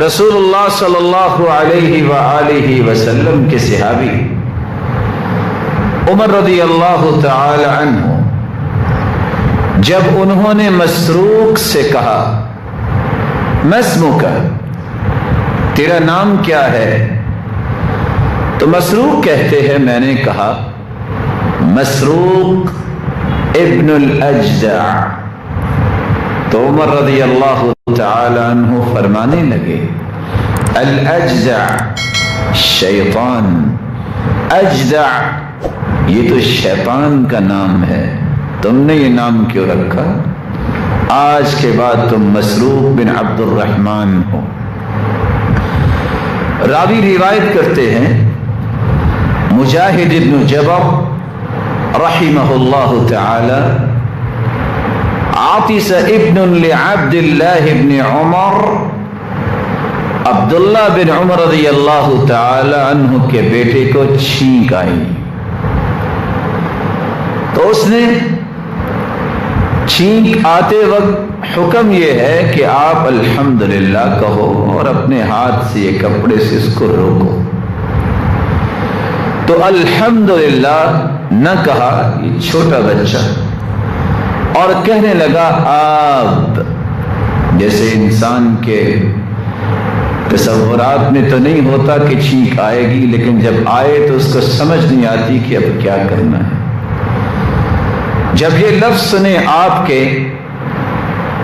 رسول اللہ صلی اللہ علیہ وآلہ وسلم کے صحابی عمر رضی اللہ تعالی عنہ جب انہوں نے مسروق سے کہا ما اسمک، تیرا نام کیا ہے؟ تو مسروق کہتے ہیں میں نے کہا مسروق ابن الاجدع۔ تو عمر رضی اللہ تعالی عنہ فرمانے لگے الاجدع شیطان، اجدع یہ تو شیطان کا نام ہے، تم نے یہ نام کیوں رکھا؟ آج کے بعد تم مسروق بن عبد الرحمن ہو۔ راوی روایت کرتے ہیں مجاہد ابن جبر رحمہ اللہ تعالی عاطس ابن لعبد اللہ ابن عمر، عبداللہ بن عمر رضی اللہ تعالی عنہ کے بیٹے کو چھینک آئی، تو اس نے چھینک آتے وقت حکم یہ ہے کہ آپ الحمدللہ کہو اور اپنے ہاتھ سے یہ کپڑے سے اس کو روکو۔ تو الحمدللہ نہ کہا یہ چھوٹا بچہ، اور کہنے لگا آب، جیسے انسان کے تصورات میں تو نہیں ہوتا کہ چھینک آئے گی، لیکن جب آئے تو اس کو سمجھ نہیں آتی کہ اب کیا کرنا ہے۔ جب یہ لفظ سنے آپ کے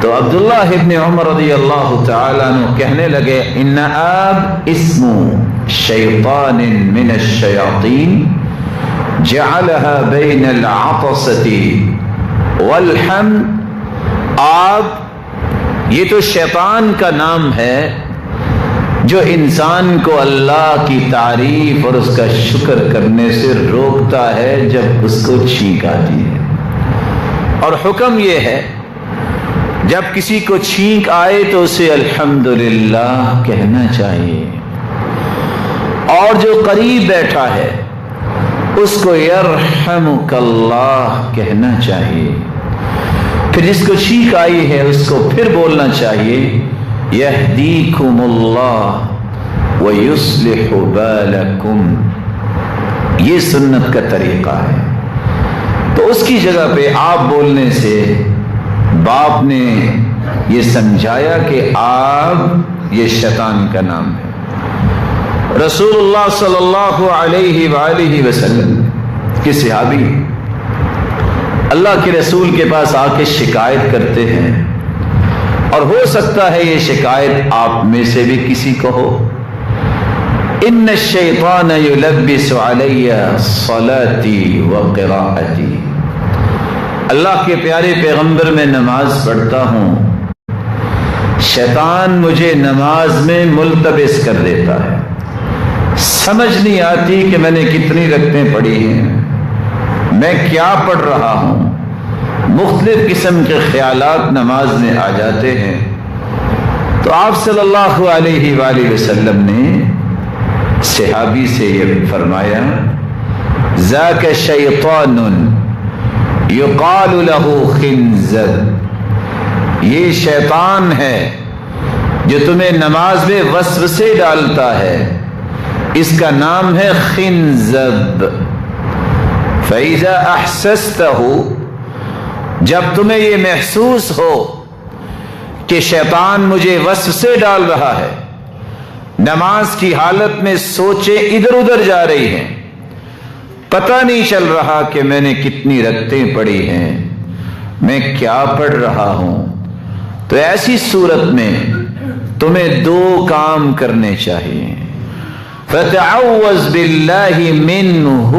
تو عبداللہ ابن عمر رضی اللہ تعالیٰ عنہ کہنے لگے ان آب اسم شیطان من الشیاطین جعلها بین العطسة والحمد، آب یہ تو شیطان کا نام ہے جو انسان کو اللہ کی تعریف اور اس کا شکر کرنے سے روکتا ہے جب اس کو چھینک آتی ہے۔ اور حکم یہ ہے جب کسی کو چھینک آئے تو اسے الحمدللہ کہنا چاہیے، اور جو قریب بیٹھا ہے اس کو یرحمک اللہ کہنا چاہیے، پھر جس کو چھینک آئی ہے اس کو پھر بولنا چاہیے یہدیکم اللہ ویصلح بالکم، یہ سنت کا طریقہ ہے۔ تو اس کی جگہ پہ آپ بولنے سے باپ نے یہ سمجھایا کہ آپ یہ شیطان کا نام ہے۔ رسول اللہ صلی اللہ علیہ وآلہ وسلم کے صحابی اللہ کے رسول کے پاس آ کے شکایت کرتے ہیں، اور ہو سکتا ہے یہ شکایت آپ میں سے بھی کسی کو ہو، ان الشیطان یلبس علی صلاتی و قراءتی، اللہ کے پیارے پیغمبر میں نماز پڑھتا ہوں، شیطان مجھے نماز میں ملتبس کر دیتا ہے، سمجھ نہیں آتی کہ میں نے کتنی رکعتیں پڑھی ہیں، میں کیا پڑھ رہا ہوں، مختلف قسم کے خیالات نماز میں آ جاتے ہیں۔ تو آپ صلی اللہ علیہ وآلہ وسلم نے صحابی سے یہ فرمایا ذاک شیطان یقال له خنزب، یہ شیطان ہے جو تمہیں نماز میں وسوسے ڈالتا ہے، اس کا نام ہے خنزب۔ فَإِذَا أَحْسَسْتَهُ، جب تمہیں یہ محسوس ہو کہ شیطان مجھے وسوسے ڈال رہا ہے، نماز کی حالت میں سوچیں ادھر ادھر جا رہی ہیں، پتہ نہیں چل رہا کہ میں نے کتنی رکعتیں پڑھی ہیں، میں کیا پڑھ رہا ہوں، تو ایسی صورت میں تمہیں دو کام کرنے چاہیے، فَتَعَوَّذْ بِاللَّهِ مِنْهُ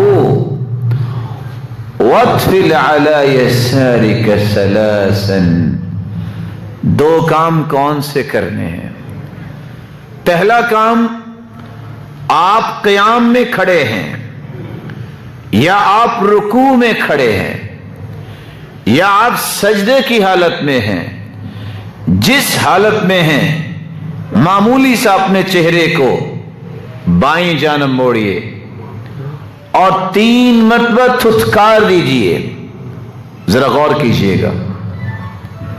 وَاطْفِلْ عَلَى يَسَارِكَ ثَلَاثًا۔ دو کام کون سے کرنے ہیں؟ پہلا کام، آپ قیام میں کھڑے ہیں یا آپ رکوع میں کھڑے ہیں یا آپ سجدے کی حالت میں ہیں، جس حالت میں ہیں معمولی سا اپنے چہرے کو بائیں جانب موڑیے اور 3 مرتبہ تھتکار دیجئے۔ ذرا غور کیجئے گا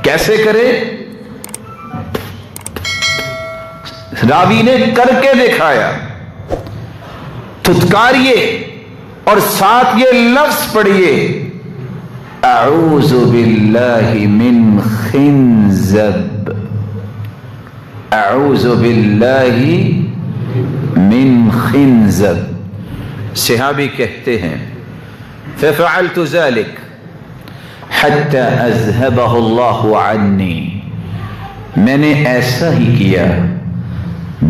کیسے کرے، راوی نے کر کے دکھایا. تھتکاریے اور ساتھ یہ لفظ پڑھیے اعوذ باللہ من خنزب. اعوذ باللہ من خنزب. صحابی کہتے ہیں ففعلت ذلك حتى اذهبه الله عني. میں نے ایسا ہی کیا،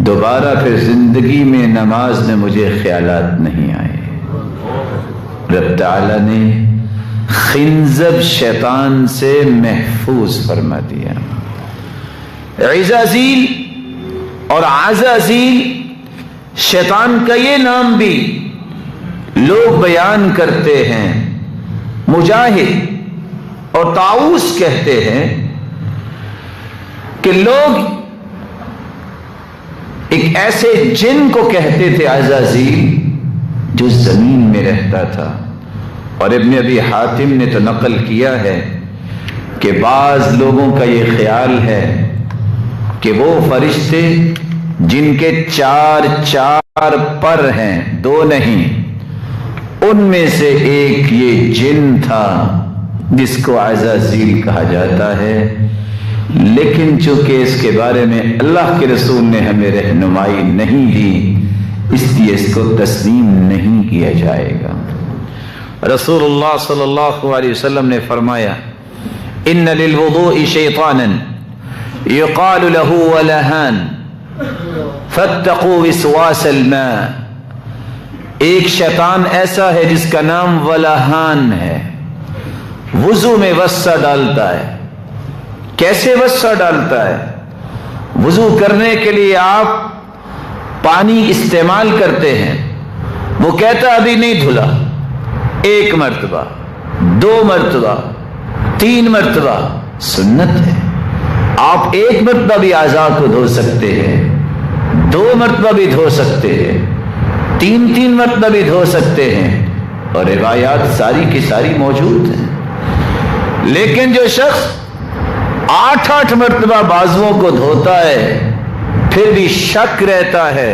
دوبارہ پھر زندگی میں نماز میں مجھے خیالات نہیں آئے. رب تعالی نے خنزب شیطان سے محفوظ فرما دیا. عزازیل اور عزازیل شیطان کا یہ نام بھی لوگ بیان کرتے ہیں. مجاہد اور طاؤس کہتے ہیں کہ لوگ ایک ایسے جن کو کہتے تھے عزازیل جو زمین میں رہتا تھا. اور ابن ابی حاتم نے تو نقل کیا ہے کہ بعض لوگوں کا یہ خیال ہے کہ وہ فرشتے جن کے چار پر ہیں، 2 نہیں، ان میں سے ایک یہ جن تھا جس کو عزازیل کہا جاتا ہے. لیکن چونکہ اس کے بارے میں اللہ کے رسول نے ہمیں رہنمائی نہیں دی، اس لیے اس کو تسلیم نہیں کیا جائے گا. رسول اللہ صلی اللہ علیہ وسلم نے فرمایا ان للوضوء شیطانا یقال له ولہان فاتقوا وسواس الماء. ایک شیطان ایسا ہے جس کا نام ولہان ہے، وضو میں وسع ڈالتا ہے. کیسے وسع ڈالتا ہے؟ وضو کرنے کے لیے آپ پانی استعمال کرتے ہیں، وہ کہتا ابھی نہیں دھلا، 1 مرتبہ 2 مرتبہ 3 مرتبہ سنت ہے. آپ 1 مرتبہ بھی اعضاء کو دھو سکتے ہیں، 2 مرتبہ بھی دھو سکتے ہیں، 3 مرتبہ بھی دھو سکتے ہیں، اور روایات ساری کی ساری موجود ہیں. لیکن جو شخص 8 مرتبہ بازوؤں کو دھوتا ہے پھر بھی شک رہتا ہے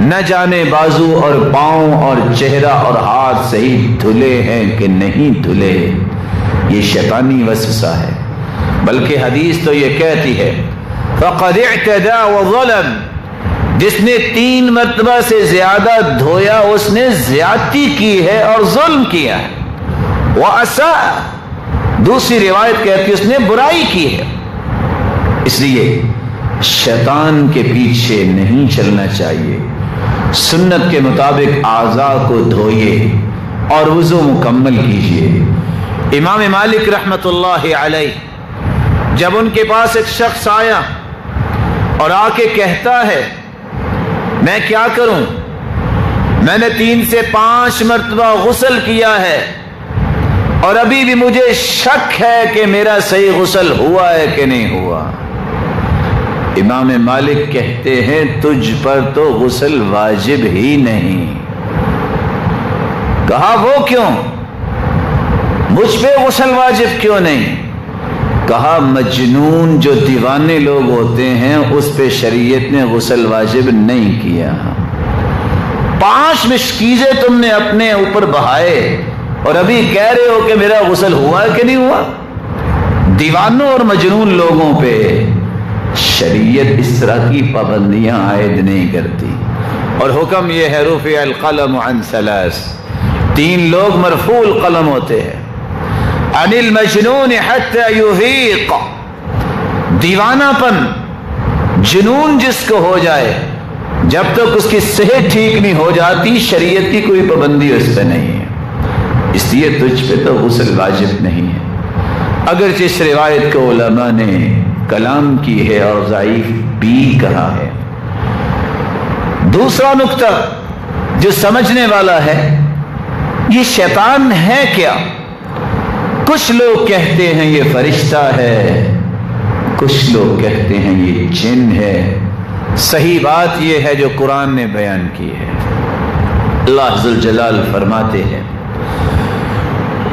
نہ جانے بازو اور پاؤں اور چہرہ اور ہاتھ صحیح دھلے ہیں کہ نہیں دھلے، یہ شیطانی وسوسہ ہے. بلکہ حدیث تو یہ کہتی ہے فقد اعتدى وظلم. جس نے 3 مرتبہ سے زیادہ دھویا اس نے زیادتی کی ہے اور ظلم کیا ہے. واساء، دوسری روایت کہتی ہے اس نے برائی کی ہے. اس لیے شیطان کے پیچھے نہیں چلنا چاہیے. سنت کے مطابق اعضاء کو دھوئیے اور وضو مکمل کیجیے. امام مالک رحمت اللہ علیہ جب ان کے پاس ایک شخص آیا اور آ کے کہتا ہے میں کیا کروں، میں نے 3 سے 5 مرتبہ غسل کیا ہے اور ابھی بھی مجھے شک ہے کہ میرا صحیح غسل ہوا ہے کہ نہیں ہوا. امام مالک کہتے ہیں تجھ پر تو غسل واجب ہی نہیں. کہا وہ کیوں؟ مجھ پہ غسل واجب کیوں نہیں؟ کہا مجنون جو دیوانے لوگ ہوتے ہیں اس پہ شریعت نے غسل واجب نہیں کیا. 5 مشکیزیں تم نے اپنے اوپر بہائے اور ابھی کہہ رہے ہو کہ میرا غسل ہوا ہے کہ نہیں ہوا. دیوانوں اور مجنون لوگوں پہ شریعت اس طرح کی پابندیاں عائد نہیں کرتی. اور حکم یہ ہے رفع القلم عن 3، 3 لوگ مرفوع القلم ہوتے ہیں. عن المجنون حتى يفيق، دیوانہ پن جنون جس کو ہو جائے جب تک اس کی صحت ٹھیک نہیں ہو جاتی شریعت کی کوئی پابندی اس پہ نہیں ہے. اس لیے تجھ پہ تو غسل واجب نہیں ہے. اگرچہ اس روایت کو علماء نے کلام کی ہے اور ضعیف بھی کہا ہے. دوسرا نقطہ جو سمجھنے والا ہے یہ شیطان ہے کیا. کچھ لوگ کہتے ہیں یہ فرشتہ ہے، کچھ لوگ کہتے ہیں یہ جن ہے. صحیح بات یہ ہے جو قرآن نے بیان کی ہے. اللہ ذوالجلال فرماتے ہیں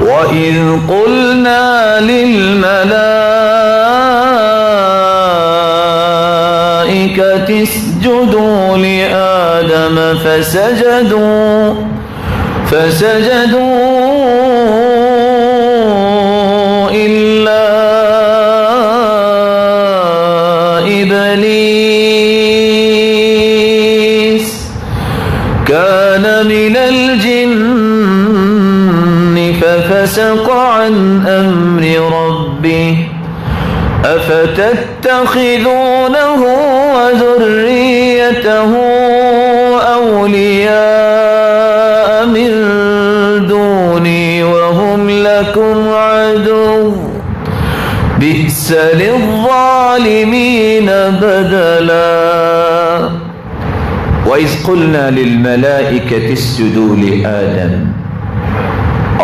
وَإِذْ قُلْنَا لِلْمَلَائِكَةِ اسجدوا لآدم فسجدوا إلا إبليس كان من الجن ففسق عن أمر ربه أفتتخذونه وذريته أولياء من دوني وهم لكم عدو بئس للظالمين بدلا وَإِذْ قُلْنَا لِلْمَلَائِكَةِ اسْجُدُوا لِآدَمَ،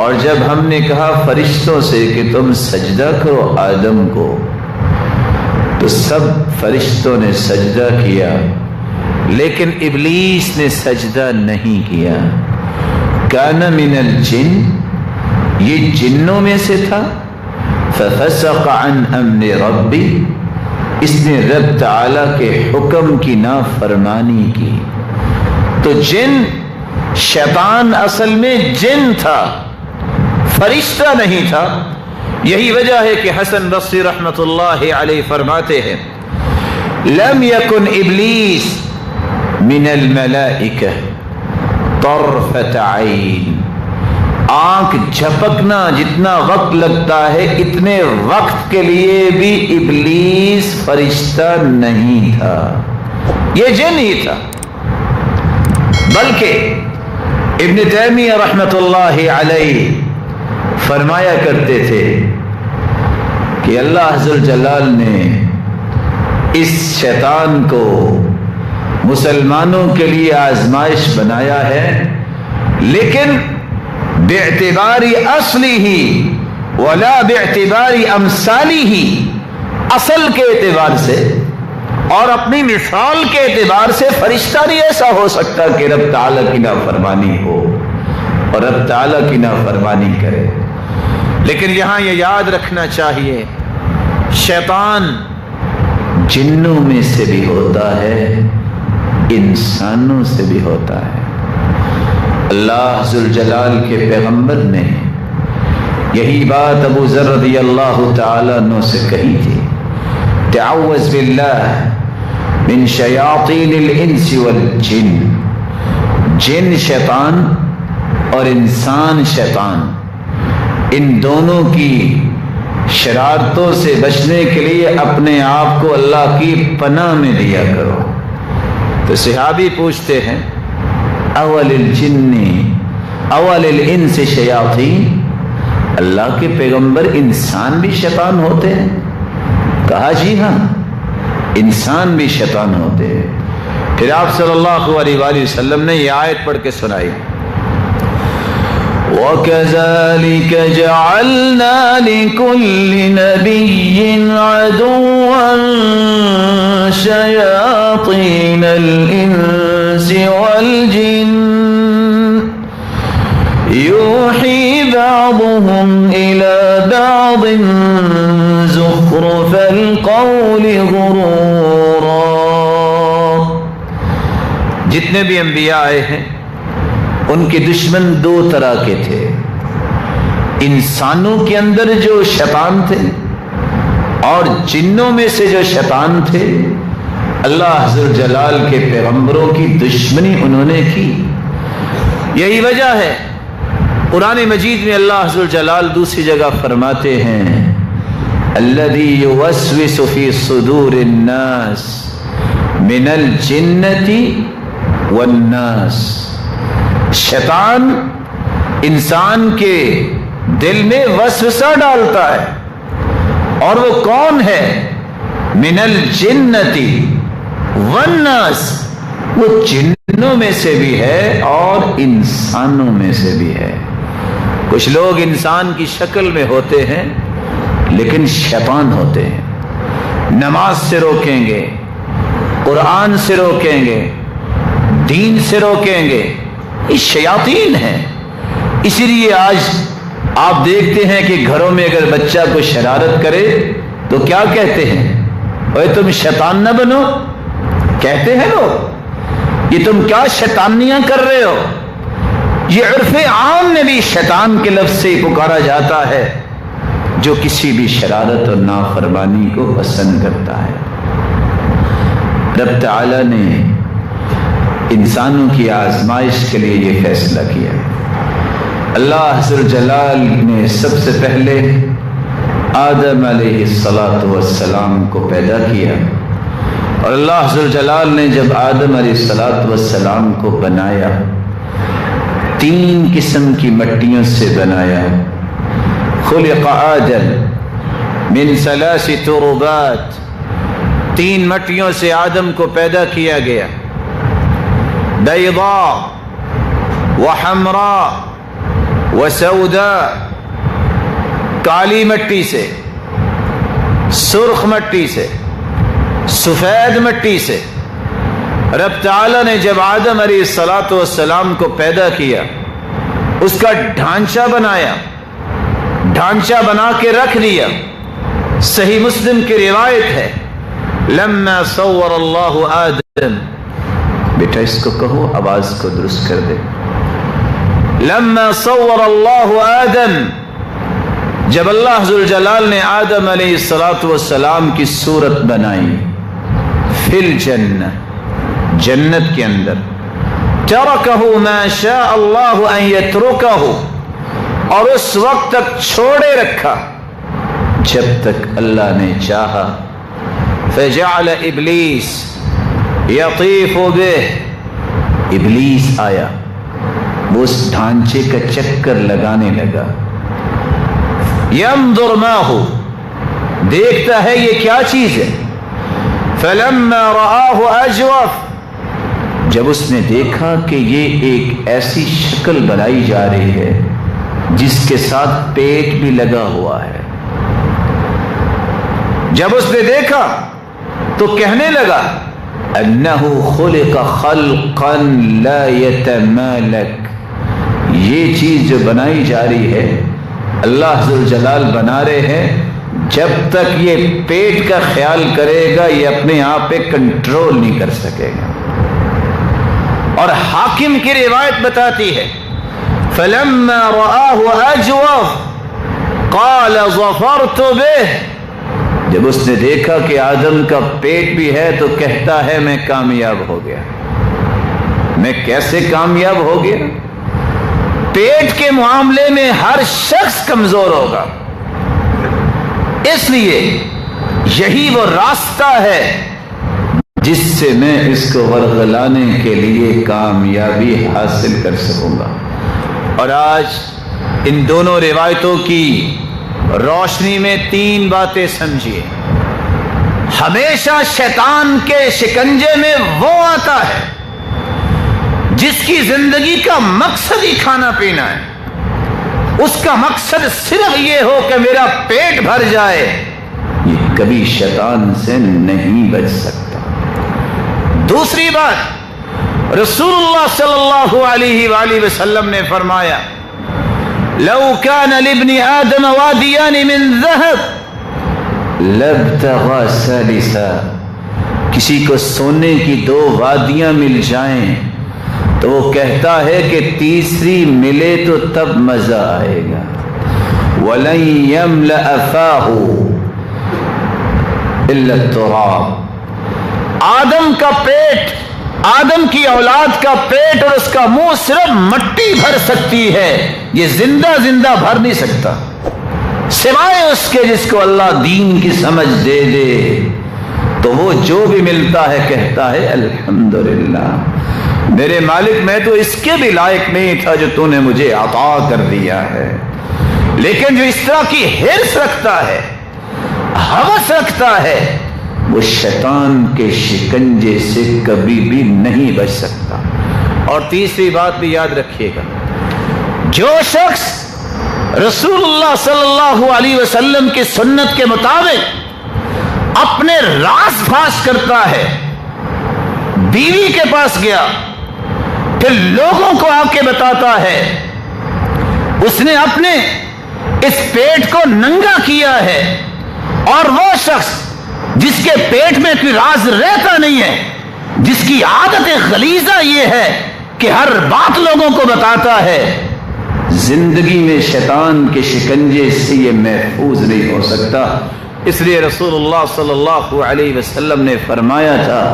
اور جب ہم نے کہا فرشتوں سے کہ تم سجدہ کرو آدم کو، تو سب فرشتوں نے سجدہ کیا، لیکن ابلیس نے سجدہ نہیں کیا۔ کان من الجن، یہ جنوں میں سے تھا، ففسق عن امر ربی، اس نے رب تعالی کے حکم کی نافرمانی کی۔ تو جن، شیطان اصل میں جن تھا، فرشتہ نہیں تھا۔ یہی وجہ ہے کہ حسن بصری رحمۃ اللہ علیہ فرماتے ہیں لم یکن ابلیس من الملائکہ طرفۃ عین، آنکھ جھپکنا جتنا وقت لگتا ہے اتنے وقت کے لیے بھی ابلیس فرشتہ نہیں تھا، یہ جن ہی تھا۔ بلکہ ابن تیمیہ رحمۃ اللہ علیہ فرمایا کرتے تھے کہ اللہ ذوالجلال نے اس شیطان کو مسلمانوں کے لیے آزمائش بنایا ہے، لیکن باعتبار اصلی ہی ولا باعتبار امثالی ہی، اصل کے اعتبار سے اور اپنی مثال کے اعتبار سے فرشتہ نہیں ایسا ہو سکتا کہ رب تعالیٰ کی نافرمانی ہو اور رب تعالیٰ کی نافرمانی کرے۔ لیکن یہاں یہ یاد رکھنا چاہیے شیطان جنوں میں سے بھی ہوتا ہے، انسانوں سے بھی ہوتا ہے۔ اللہ ذوالجلال کے پیغمبر نے یہی بات ابو ذر رضی اللہ تعالیٰ عنہ سے کہی تھی، تعوذ باللہ من شیاطین الانس والجن، جن شیطان اور انسان شیطان، ان دونوں کی شرارتوں سے بچنے کے لیے اپنے آپ کو اللہ کی پناہ میں دیا کرو۔ تو صحابی پوچھتے ہیں اول الجن اول الانس شیاطین، اللہ کے پیغمبر انسان بھی شیطان ہوتے ہیں؟ کہا جی ہاں، انسان بھی شیطان ہوتے ہیں۔ پھر آپ صلی اللہ علیہ وآلہ وسلم نے یہ آیت پڑھ کے سنائی، وَكَذَلِكَ جَعَلْنَا لِكُلِّ نَبِيٍّ عَدُوًّا شَيَاطِينَ الْإِنسِ وَالْجِنِّ يُوحِي بَعْضُهُمْ إِلَى بَعْضٍ زُخْرُفَ الْقَوْلِ غُرُورًا۔ جتنے بھی انبیاء آئے ہیں ان کے دشمن دو طرح کے تھے، انسانوں کے اندر جو شیطان تھے اور جنوں میں سے جو شیطان تھے، اللہ ذوالجلال کے پیغمبروں کی دشمنی انہوں نے کی۔ یہی وجہ ہے قرآن مجید میں اللہ ذوالجلال دوسری جگہ فرماتے ہیں الذی یوسوس فی صدور الناس من الجنۃ والناس، شیطان انسان کے دل میں وسوسہ ڈالتا ہے، اور وہ کون ہے؟ من الجنۃ والناس، وہ جنوں میں سے بھی ہے اور انسانوں میں سے بھی ہے۔ کچھ لوگ انسان کی شکل میں ہوتے ہیں لیکن شیطان ہوتے ہیں، نماز سے روکیں گے، قرآن سے روکیں گے، دین سے روکیں گے، یہ شیاطین ہیں۔ اسی لیے آج آپ دیکھتے ہیں کہ گھروں میں اگر بچہ کوئی شرارت کرے تو کیا کہتے ہیں؟ اوے تم شیطان نہ بنو، کہتے ہیں لوگ یہ تم کیا شیطانیاں کر رہے ہو. یہ عرف عام میں بھی شیطان کے لفظ سے پکارا جاتا ہے جو کسی بھی شرارت اور نافرمانی کو پسند کرتا ہے. رب تعالی نے انسانوں کی آزمائش کے لیے یہ فیصلہ کیا. اللہ ذو الجلال نے سب سے پہلے آدم علیہ السلام کو پیدا کیا، اور اللہ ذو الجلال نے جب آدم علیہ السلام کو بنایا 3 قسم کی مٹیوں سے بنایا. خلق آدم من 3 تربات، 3 مٹیوں سے آدم کو پیدا کیا گیا. بیضاء وحمراء وسوداء، کالی مٹی سے، سرخ مٹی سے، سفید مٹی سے. رب تعالی نے جب آدم علیہ السلام کو پیدا کیا اس کا ڈھانچہ بنایا، ڈھانچہ بنا کے رکھ دیا. صحیح مسلم کی روایت ہے لما صور اللہ آدم، بیٹا اس کو کہو آواز کو درست کر دے. لما صور اللہ آدم، جب اللہ ذو الجلال نے آدم علیہ السلام کی صورت بنائی فی الجنہ، جنت کے اندر، ترکہ ما شاء اللہ ان یترکہ، اور اس وقت تک چھوڑے رکھا جب تک اللہ نے چاہا. فجعل ابلیس یطیف بہ، ابلیس آیا وہ اس ڈھانچے کا چکر لگانے لگا. ینظر ما ہو، دیکھتا ہے یہ کیا چیز ہے. فلما رآہ اجوف، جب اس نے دیکھا کہ یہ ایک ایسی شکل بنائی جا رہی ہے جس کے ساتھ پیٹ بھی لگا ہوا ہے، جب اس نے دیکھا تو کہنے لگا انہ خلق خلقا لا یتمالک، یہ چیز جو بنائی جا رہی ہے اللہ ذو الجلال بنا رہے ہیں، جب تک یہ پیٹ کا خیال کرے گا یہ اپنے آپ پہ کنٹرول نہیں کر سکے گا. اور حاکم کی روایت بتاتی ہے فلما رآہ اجوف قال ظفرت بہ، جب اس نے دیکھا کہ آدم کا پیٹ بھی ہے تو کہتا ہے میں کامیاب ہو گیا. میں کیسے کامیاب ہو گیا؟ پیٹ کے معاملے میں ہر شخص کمزور ہوگا، اس لیے یہی وہ راستہ ہے جس سے میں اس کو ورغلانے کے لیے کامیابی حاصل کر سکوں گا. اور آج ان دونوں روایتوں کی روشنی میں 3 باتیں سمجھیے. ہمیشہ شیطان کے شکنجے میں وہ آتا ہے جس کی زندگی کا مقصد ہی کھانا پینا ہے، اس کا مقصد صرف یہ ہو کہ میرا پیٹ بھر جائے. یہ کبھی شیطان سے نہیں بچ سکتا. دوسری بات، رسول اللہ صلی اللہ علیہ وآلہ وسلم نے فرمایا لو كان لابن آدم وادیان من ذهب لابتغى ثالثا، کسی کو سونے کی 2 وادیاں مل جائیں تو وہ کہتا ہے کہ تیسری ملے تو تب مزہ آئے گا. وَلَن يَمْلَأَ فَاهُ إِلَّا التُّرَابُ، آدم کا پیٹ، آدم کی اولاد کا پیٹ اور اس کا منہ صرف مٹی بھر سکتی ہے، یہ زندہ بھر نہیں سکتا، سوائے اس کے جس کو اللہ دین کی سمجھ دے دے تو وہ جو بھی ملتا ہے کہتا ہے الحمدللہ میرے مالک، میں تو اس کے بھی لائق نہیں تھا جو تو نے مجھے عطا کر دیا ہے. لیکن جو اس طرح کی حرص رکھتا ہے، ہوس رکھتا ہے، وہ شیطان کے شکنجے سے کبھی بھی نہیں بچ سکتا. اور تیسری بات بھی یاد رکھیے گا، جو شخص رسول اللہ صلی اللہ علیہ وسلم کی سنت کے مطابق اپنے راز پھاش کرتا ہے، بیوی کے پاس گیا پھر لوگوں کو آ کے بتاتا ہے اس نے اپنے اس پیٹ کو ننگا کیا ہے، اور وہ شخص جس کے پیٹ میں کوئی راز رہتا نہیں ہے جس کی عادت غلیظہ یہ ہے کہ ہر بات لوگوں کو بتاتا ہے، زندگی میں شیطان کے شکنجے سے یہ محفوظ نہیں ہو سکتا۔ اس لیے رسول اللہ صلی اللہ علیہ وسلم نے فرمایا تھا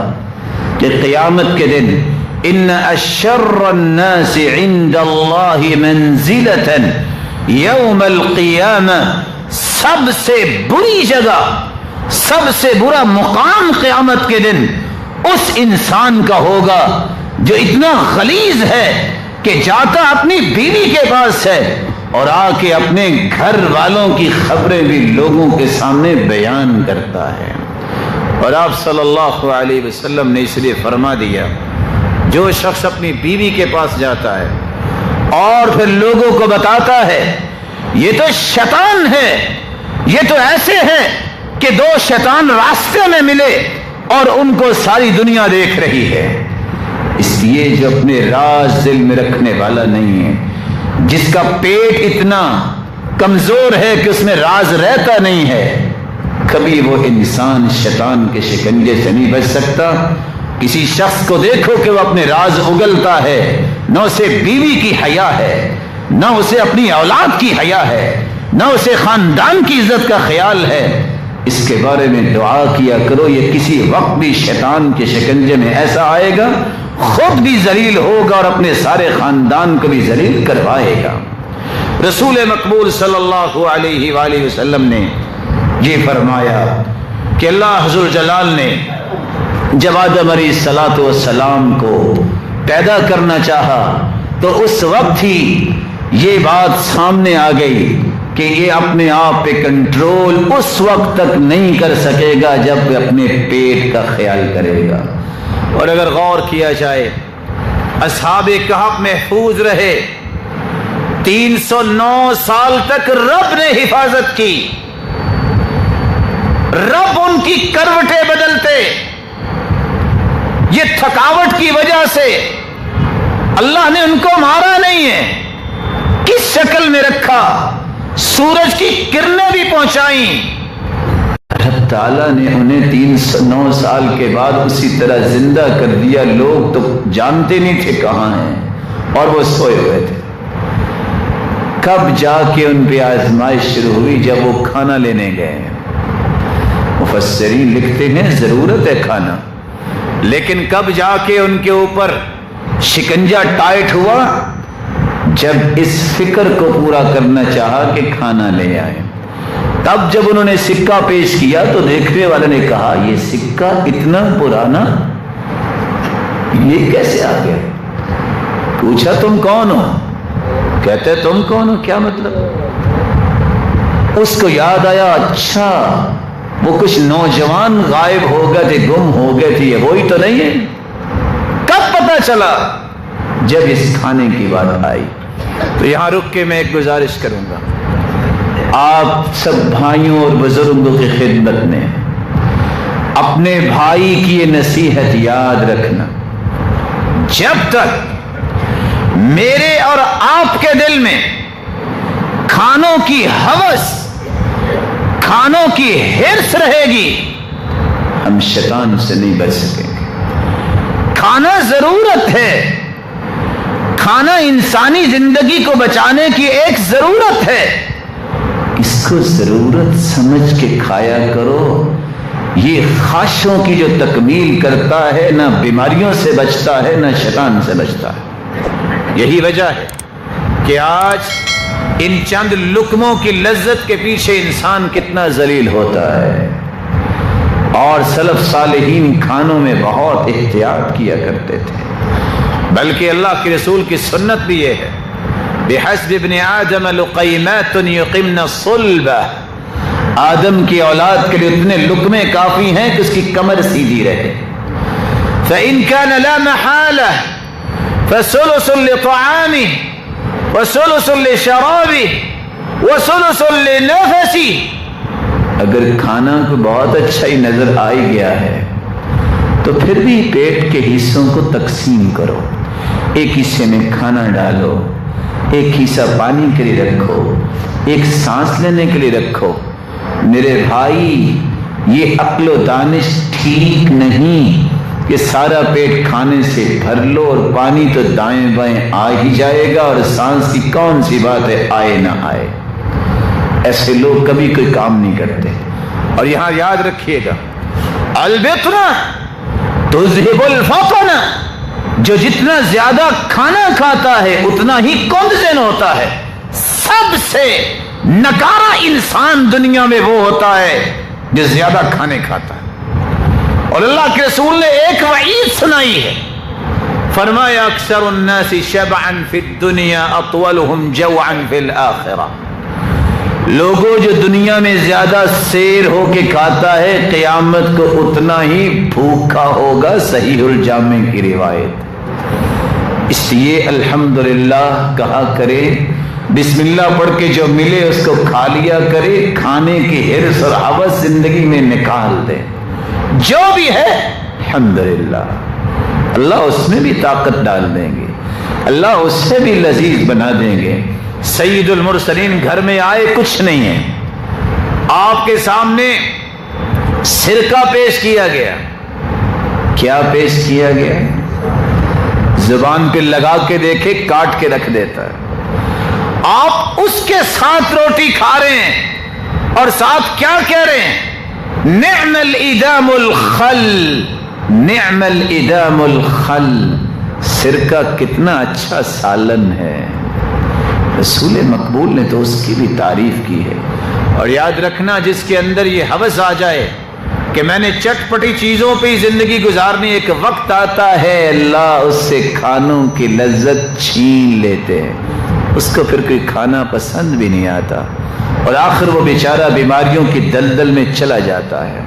کہ قیامت کے دن ان اشر الناس عند اللہ منزلۃ یوم القیامہ، سب سے بری جگہ، سب سے برا مقام قیامت کے دن اس انسان کا ہوگا جو اتنا غلیظ ہے کہ جاتا اپنی بیوی کے پاس ہے اور آ کے اپنے گھر والوں کی خبریں بھی لوگوں کے سامنے بیان کرتا ہے۔ اور آپ صلی اللہ علیہ وسلم نے اس لیے فرما دیا، جو شخص اپنی بیوی کے پاس جاتا ہے اور پھر لوگوں کو بتاتا ہے یہ تو شیطان ہے، یہ تو ایسے ہے کہ دو شیطان راستے میں ملے اور ان کو ساری دنیا دیکھ رہی ہے، اس لیے جو اپنے راز دل میں رکھنے والا نہیں ہے، جس کا پیٹ اتنا کمزور ہے کہ اس میں راز رہتا نہیں ہے، کبھی وہ انسان شیطان کے شکنجے سے نہیں بچ سکتا۔ کسی شخص کو دیکھو کہ وہ اپنے راز اگلتا ہے، نہ اسے بیوی کی حیا ہے، نہ اسے اپنی اولاد کی حیا ہے، نہ اسے خاندان کی عزت کا خیال ہے، اس کے بارے میں دعا کیا کرو، یہ کسی وقت بھی شیطان کے شکنجے میں ایسا آئے گا، خود بھی ذلیل ہوگا اور اپنے سارے خاندان کو بھی ذلیل کروائے گا۔ رسول مقبول صلی اللہ علیہ وآلہ وسلم نے یہ فرمایا کہ اللہ حضور جلال نے جب آدم علیہ الصلوۃ والسلام کو پیدا کرنا چاہا تو اس وقت ہی یہ بات سامنے آ گئی کہ یہ اپنے آپ پہ کنٹرول اس وقت تک نہیں کر سکے گا جب وہ اپنے پیٹ کا خیال کرے گا۔ اور اگر غور کیا جائے، اصحاب کہف محفوظ رہے، 309 سال تک رب نے حفاظت کی، رب ان کی کروٹیں بدلتے، یہ تھکاوٹ کی وجہ سے اللہ نے ان کو مارا نہیں ہے، کس شکل میں رکھا، سورج کی کرنیں بھی پہنچائیں، رب تعالیٰ نے انہیں 309 سال کے بعد اسی طرح زندہ کر دیا۔ لوگ تو جانتے نہیں تھے کہاں ہیں اور وہ سوئے ہوئے تھے۔ کب جا کے ان پہ آزمائش شروع ہوئی؟ جب وہ کھانا لینے گئے۔ مفسرین لکھتے ہیں ضرورت ہے کھانا، لیکن کب جا کے ان کے اوپر شکنجہ ٹائٹ ہوا؟ جب اس فکر کو پورا کرنا چاہا کہ کھانا لے آئے، تب جب انہوں نے سکہ پیش کیا تو دیکھنے والے نے کہا یہ سکہ اتنا پرانا، یہ کیسے آ گیا؟ پوچھا تم کون ہو؟ کہتے تم کون ہو؟ کیا مطلب؟ اس کو یاد آیا، اچھا وہ کچھ نوجوان غائب ہو گئے تھے، گم ہو گئے تھے، یہ وہی تو نہیں ہے۔ کب پتہ چلا؟ جب اس کھانے کی بات آئی۔ تو یہاں رک کے میں ایک گزارش کروں گا، آپ سب بھائیوں اور بزرگوں کی خدمت میں اپنے بھائی کی یہ نصیحت یاد رکھنا، جب تک میرے اور آپ کے دل میں کھانوں کی ہوس، کھانوں کی ہرس رہے گی، ہم شیطان سے نہیں بچ سکیں گے۔ کھانا ضرورت ہے، کھانا انسانی زندگی کو بچانے کی ایک ضرورت ہے، اس کو ضرورت سمجھ کے کھایا کرو۔ یہ خواہشوں کی جو تکمیل کرتا ہے، نہ بیماریوں سے بچتا ہے نہ شیطان سے بچتا ہے۔ یہی وجہ ہے کہ آج ان چند لقموں کی لذت کے پیچھے انسان کتنا ذلیل ہوتا ہے، اور سلف صالحین کھانوں میں بہت احتیاط کیا کرتے تھے، بلکہ اللہ کے رسول کی سنت بھی یہ ہے، بحسب ابن آدم لقیمات یقمن الصلبہ، آدم کی اولاد کے لیے اتنے لقمے کافی ہیں کہ اس کی کمر سیدھی رہے۔ فإن كان لا محالة فثلث لطعامه وثلث لشرابه وثلث لنفسه، اگر کھانا کو بہت اچھا ہی نظر آ ہی گیا ہے تو پھر بھی پیٹ کے حصوں کو تقسیم کرو، ایک حصے میں کھانا ڈالو، ایک حصہ پانی کے لیے رکھو، ایک سانس لینے کے لیے رکھو۔ میرے بھائی، یہ عقل و دانش ٹھیک نہیں، کہ سارا پیٹ کھانے سے بھر لو اور پانی تو دائیں بائیں آ ہی جائے گا، اور سانس کی کون سی بات ہے آئے نہ آئے۔ ایسے لوگ کبھی کوئی کام نہیں کرتے۔ اور یہاں یاد رکھیے گا، البتنا تذہب الفطن، جو جتنا زیادہ کھانا کھاتا ہے اتنا ہی کندزن ہوتا ہے۔ سب سے نکارا انسان دنیا میں وہ ہوتا ہے جو زیادہ کھانے کھاتا ہے۔ اور اللہ کے رسول نے ایک وعید سنائی ہے، فرمایا اکثر الناس شبعا فی الدنیا اطولهم جوعا فی الآخرہ۔ لوگوں جو دنیا میں زیادہ سیر ہو کے کھاتا ہے قیامت کو اتنا ہی بھوکا ہوگا، صحیح الجامع کی روایت۔ اس لیے الحمدللہ کہا کرے، بسم اللہ پڑھ کے جو ملے اس کو کھا لیا کرے، کھانے کی حرص اور ہوس زندگی میں نکال دے۔ جو بھی ہے الحمدللہ، اللہ اس میں بھی طاقت ڈال دیں گے، اللہ اس سے بھی لذیذ بنا دیں گے۔ سید المرسلین گھر میں آئے، کچھ نہیں ہے، آپ کے سامنے سرکہ پیش کیا گیا۔ کیا پیش کیا گیا؟ زبان پہ لگا کے دیکھے کاٹ کے رکھ دیتا ہے۔ آپ اس کے ساتھ روٹی کھا رہے ہیں اور ساتھ کیا کہہ رہے ہیں؟ نعم الادام الخل، نعم الادام الخل، سرکہ کتنا اچھا سالن ہے۔ رسول مقبول نے تو اس کی بھی تعریف کی ہے۔ اور یاد رکھنا، جس کے اندر یہ ہوس آ جائے کہ میں نے چٹ پٹی چیزوں پہ ہی زندگی گزارنی، ایک وقت آتا ہے اللہ اس سے کھانوں کی لذت چھین لیتے ہیں، اس کو پھر کوئی کھانا پسند بھی نہیں آتا، اور آخر وہ بیچارہ بیماریوں کی دلدل میں چلا جاتا ہے۔